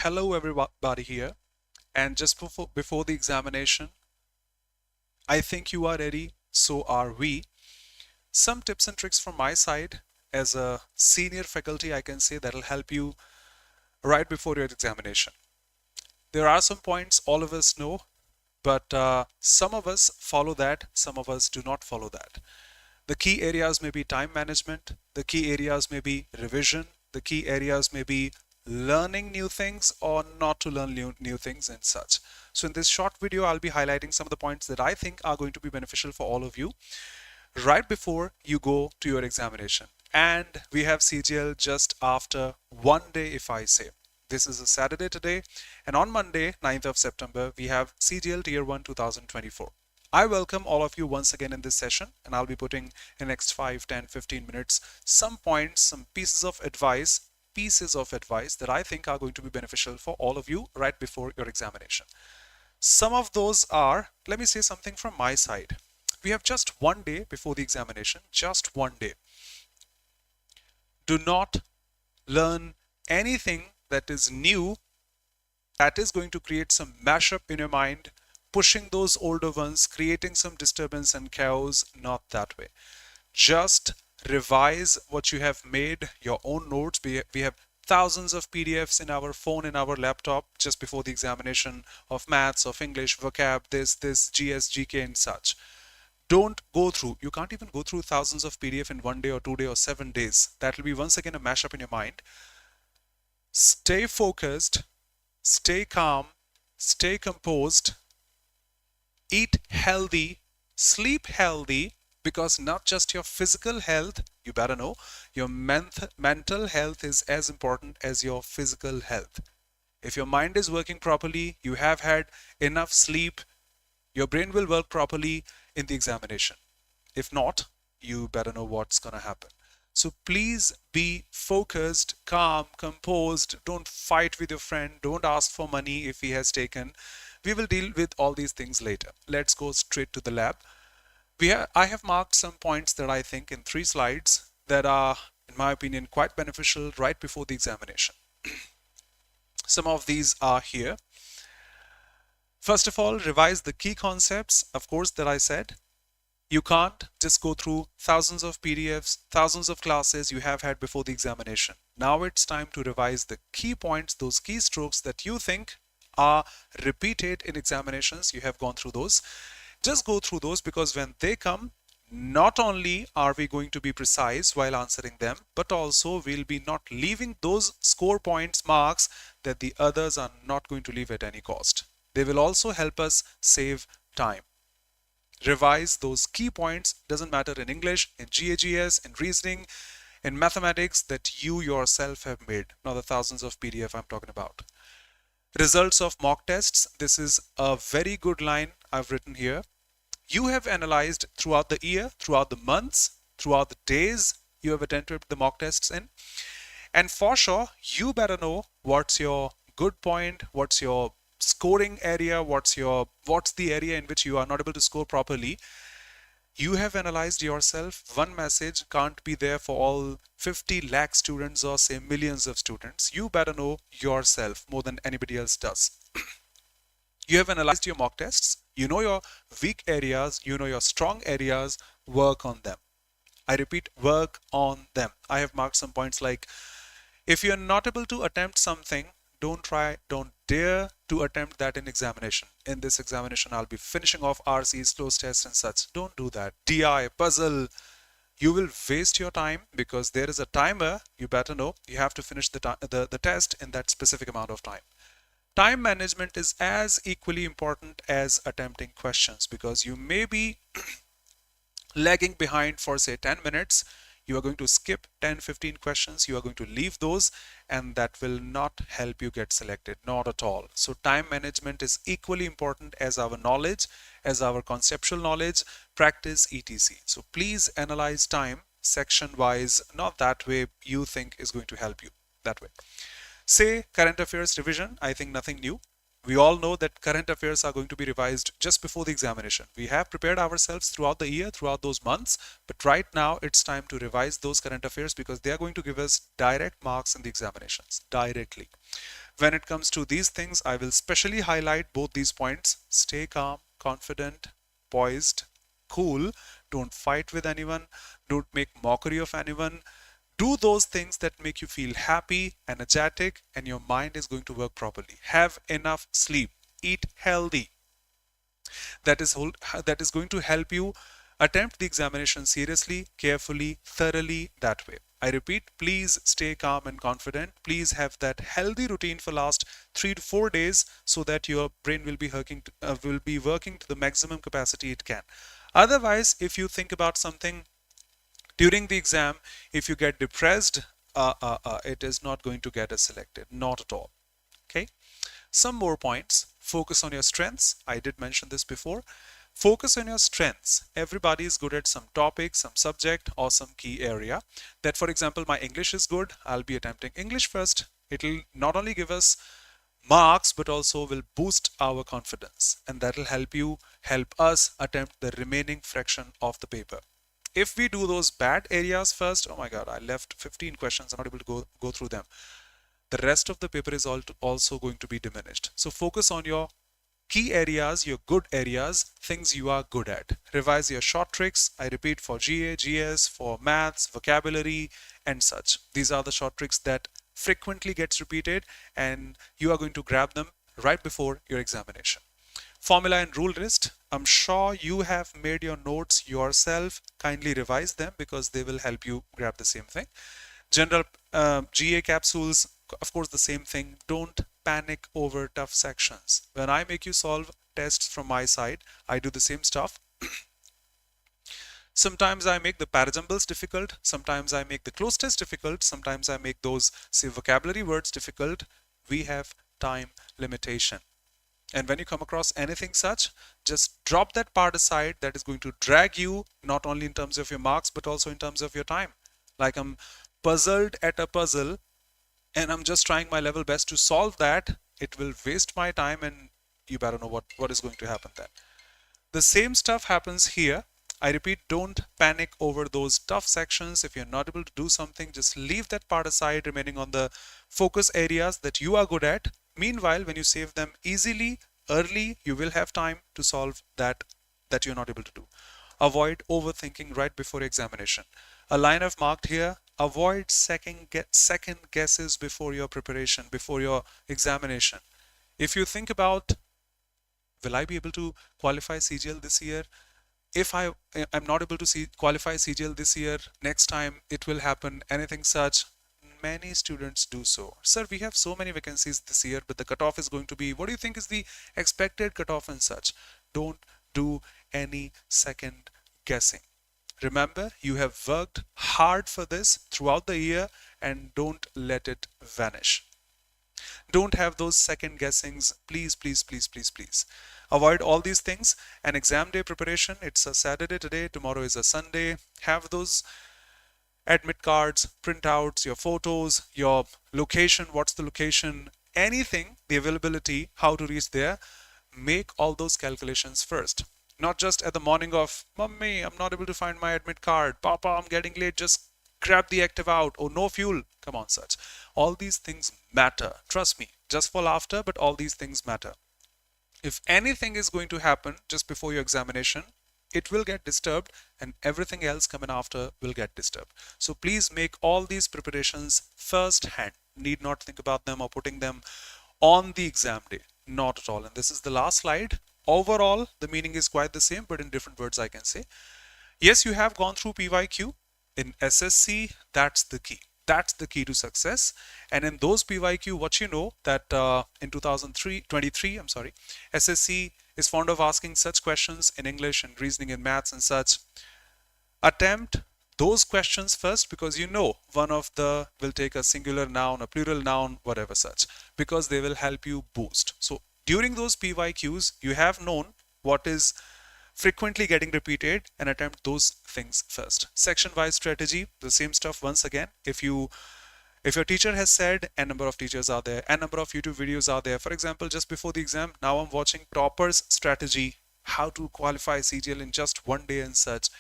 Hello everybody here, and just before the examination, I think you are ready, so are we. Some tips and tricks from my side as a senior faculty, I can say, that'll help you right before your examination. There are some points all of us know, but some of us follow that, some of us do not follow that. The key areas may be time management, the key areas may be revision, the key areas may be learning new things or not to learn new things and such. So in this short video, I'll be highlighting some of the points that I think are going to be beneficial for all of you right before you go to your examination. And we have CGL just after 1 day, if I say. This is a Saturday today, and on Monday, 9th of September, we have CGL Tier 1 2024. I welcome all of you once again in this session, and I'll be putting in the next 5, 10, 15 minutes some points, some pieces of advice that I think are going to be beneficial for all of you right before your examination. Some of those are, let me say something from my side. We have just 1 day before the examination, just 1 day. Do not learn anything that is new that is going to create some mashup in your mind, pushing those older ones, creating some disturbance and chaos. Not that way. Just revise what you have made, your own notes. We have thousands of PDFs in our phone, in our laptop, just before the examination of maths, of English, vocab, this, GS, GK and such. Don't go through, you can't even go through thousands of PDF in 1 day or 2 days or 7 days. That will be once again a mashup in your mind. Stay focused, stay calm, stay composed, eat healthy, sleep healthy, because not just your physical health, you better know, your mental health is as important as your physical health. If your mind is working properly, you have had enough sleep, your brain will work properly in the examination. If not, you better know what's going to happen. So please be focused, calm, composed. Don't fight with your friend. Don't ask for money if he has taken. We will deal with all these things later. Let's go straight to the lab. I have marked some points that I think in 3 slides that are, in my opinion, quite beneficial right before the examination. Some of these are here. First of all, revise the key concepts, of course, that I said. You can't just go through thousands of PDFs, thousands of classes you have had before the examination. Now it's time to revise the key points, those key strokes that you think are repeated in examinations. You have gone through those. Just go through those, because when they come, not only are we going to be precise while answering them, but also we'll be not leaving those score points, marks that the others are not going to leave at any cost. They will also help us save time. Revise those key points, doesn't matter in English, in GAGS, in reasoning, in mathematics, that you yourself have made, not the thousands of PDF I'm talking about. Results of mock tests. This is a very good line I've written here. You have analyzed throughout the year, throughout the months, throughout the days you have attended the mock tests in. And for sure, you better know what's your good point, what's your scoring area, what's the area in which you are not able to score properly. You have analyzed yourself. One message can't be there for all 50 lakh students or say millions of students. You better know yourself more than anybody else does. You have analyzed your mock tests. You know your weak areas, you know your strong areas. Work on them. I repeat, work on them. I have marked some points like, if you're not able to attempt something, don't dare to attempt that in examination. In this examination, I'll be finishing off RCs, close tests and such. Don't do that. DI, puzzle, you will waste your time, because there is a timer. You better know you have to finish the test in that specific amount of time. Time management is as equally important as attempting questions, because you may be lagging behind for say 10 minutes. You are going to skip 10-15 questions, you are going to leave those, and that will not help you get selected, not at all. So time management is equally important as our knowledge, as our conceptual knowledge, practice, etc. So please analyze time section wise, not that way you think is going to help you, that way. Say current affairs revision, I think nothing new. We all know that current affairs are going to be revised just before the examination. We have prepared ourselves throughout the year, throughout those months, but right now it's time to revise those current affairs, because they are going to give us direct marks in the examinations, directly. When it comes to these things, I will specially highlight both these points. Stay calm, confident, poised, cool. Don't fight with anyone. Don't make mockery of anyone. Do those things that make you feel happy, energetic, and your mind is going to work properly. Have enough sleep. Eat healthy. That is going to help you attempt the examination seriously, carefully, thoroughly that way. I repeat, please stay calm and confident. Please have that healthy routine for last 3 to 4 days so that your brain will be working to the maximum capacity it can. Otherwise, if you think about something during the exam, if you get depressed, it is not going to get us selected. Not at all. Okay. Some more points. Focus on your strengths. I did mention this before. Focus on your strengths. Everybody is good at some topic, some subject, or some key area. That, for example, my English is good. I'll be attempting English first. It'll not only give us marks, but also will boost our confidence. And that'll help us attempt the remaining fraction of the paper. If we do those bad areas first, oh my God, I left 15 questions. I'm not able to go through them. The rest of the paper is also going to be diminished. So focus on your key areas, your good areas, things you are good at. Revise your short tricks. I repeat, for GA, GS, for maths, vocabulary, and such. These are the short tricks that frequently gets repeated, and you are going to grab them right before your examination. Formula and rule list. I'm sure you have made your notes yourself. Kindly revise them because they will help you grab the same thing. General GA capsules, of course, the same thing. Don't panic over tough sections. When I make you solve tests from my side, I do the same stuff. Sometimes I make the parajumbles difficult. Sometimes I make the close test difficult. Sometimes I make those, say, vocabulary words difficult. We have time limitation. And when you come across anything such, just drop that part aside that is going to drag you, not only in terms of your marks, but also in terms of your time. Like, I'm puzzled at a puzzle and I'm just trying my level best to solve that. It will waste my time, and you better know what is going to happen then. The same stuff happens here. I repeat, don't panic over those tough sections. If you're not able to do something, just leave that part aside, remaining on the focus areas that you are good at. Meanwhile, when you save them easily, early, you will have time to solve that you're not able to do. Avoid overthinking right before examination. A line I've marked here: avoid second guesses before your preparation, before your examination. If you think about, will I be able to qualify CGL this year? If I'm not able to qualify CGL this year, next time it will happen, anything such. Many students do so. Sir, we have so many vacancies this year, but the cutoff is going to be, what do you think is the expected cutoff and such? Don't do any second guessing. Remember, you have worked hard for this throughout the year, and don't let it vanish. Don't have those second guessings. Please, please, please, please, please. Avoid all these things. And exam day preparation, it's a Saturday today, tomorrow is a Sunday. Have those admit cards, printouts, your photos, your location, what's the location, anything, the availability, how to reach there. Make all those calculations first. Not just at the morning of, Mummy, I'm not able to find my admit card. Papa, I'm getting late. Just grab the active out. Oh, no fuel. Come on, such. All these things matter. Trust me. Just for laughter, but all these things matter. If anything is going to happen just before your examination, it will get disturbed, and everything else coming after will get disturbed. So please make all these preparations first hand. Need not think about them or putting them on the exam day. Not at all. And this is the last slide. Overall, the meaning is quite the same, but in different words, I can say. Yes, you have gone through PYQ. In SSC, that's the key. That's the key to success. And in those PYQ, what you know that in 2023, SSC is fond of asking such questions in English and reasoning and maths and such. Attempt those questions first, because you know one of the will take a singular noun, a plural noun, whatever such, because they will help you boost. So during those PYQs, you have known what is frequently getting repeated, and attempt those things first. Section-wise strategy, the same stuff once again. If your teacher has said, a number of teachers are there, a number of YouTube videos are there. For example, just before the exam, now I'm watching Topper's strategy, how to qualify CGL in just one day and such.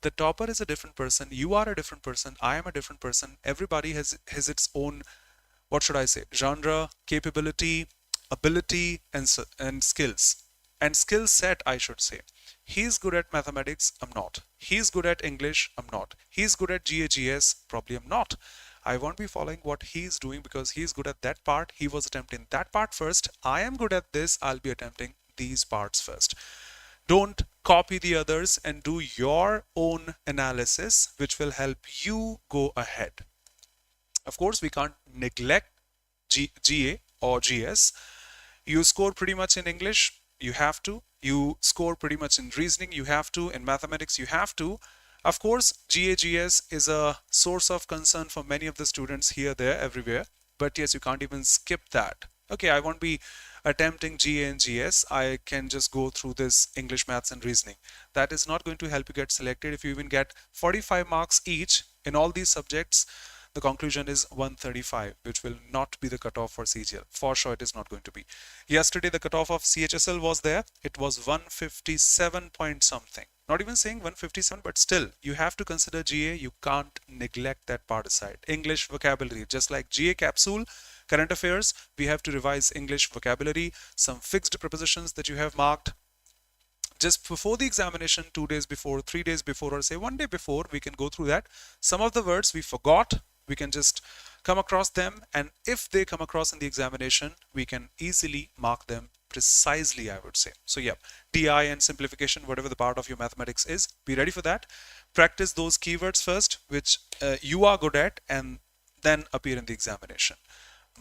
The topper is a different person. You are a different person. I am a different person. Everybody has its own what should I say, genre, capability, ability, and skills. And skill set, I should say. He's good at mathematics, I'm not. He's good at English, I'm not. He's good at GAGS, probably I'm not. I won't be following what he's doing because he's good at that part. He was attempting that part first. I am good at this. I'll be attempting these parts first. Don't copy the others and do your own analysis, which will help you go ahead. Of course, we can't neglect GA or GS. You score pretty much in English, you have to. You score pretty much in reasoning, you have to. In mathematics, you have to. Of course, GAGS is a source of concern for many of the students here, there, everywhere. But yes, you can't even skip that. Okay, I won't be attempting GA and GS. I can just go through this English, maths, and reasoning. That is not going to help you get selected. If you even get 45 marks each in all these subjects, the conclusion is 135, which will not be the cutoff for CGL. For sure, it is not going to be. Yesterday, the cutoff of CHSL was there. It was 157 point something. Not even saying 157, but still, you have to consider GA. You can't neglect that part aside. English vocabulary, just like GA capsule, current affairs, we have to revise English vocabulary, some fixed prepositions that you have marked. Just before the examination, 2 days before, 3 days before, or say 1 day before, we can go through that. Some of the words we forgot, we can just come across them, and if they come across in the examination, we can easily mark them precisely, I would say. So yeah, DI and simplification, whatever the part of your mathematics is, be ready for that. Practice those keywords first, which you are good at, and then appear in the examination.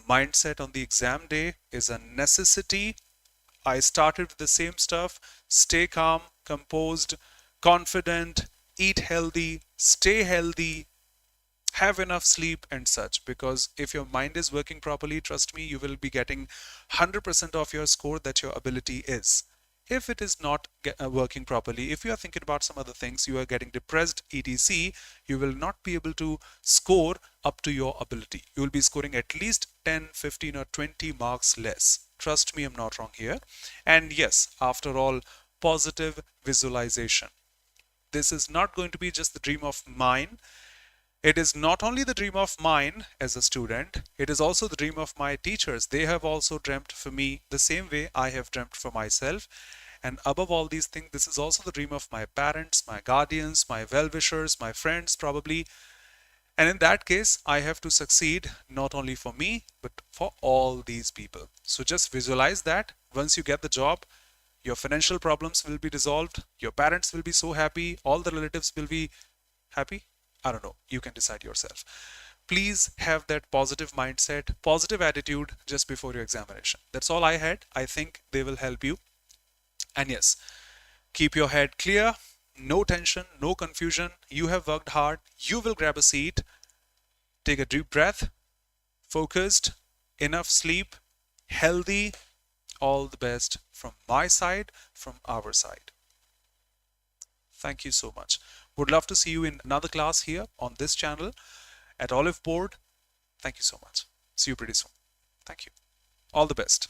Mindset on the exam day is a necessity. I started with the same stuff. Stay calm, composed, confident, eat healthy, stay healthy, have enough sleep and such, because if your mind is working properly, trust me, you will be getting 100% of your score that your ability is. If it is not working properly, if you are thinking about some other things, you are getting depressed, etc., you will not be able to score up to your ability. You will be scoring at least 10, 15 or 20 marks less. Trust me, I'm not wrong here. And yes, after all, positive visualization. This is not going to be just the dream of mine. It is not only the dream of mine as a student, it is also the dream of my teachers. They have also dreamt for me the same way I have dreamt for myself. And above all these things, this is also the dream of my parents, my guardians, my well-wishers, my friends probably. And in that case, I have to succeed not only for me, but for all these people. So just visualize that. Once you get the job, your financial problems will be resolved. Your parents will be so happy. All the relatives will be happy. I don't know. You can decide yourself. Please have that positive mindset, positive attitude just before your examination. That's all I had. I think they will help you. And yes, keep your head clear. No tension, no confusion. You have worked hard. You will grab a seat. Take a deep breath. Focused. Enough sleep. Healthy. All the best from my side, from our side. Thank you so much. Would love to see you in another class here on this channel at Olive Board. Thank you so much. See you pretty soon. Thank you. All the best.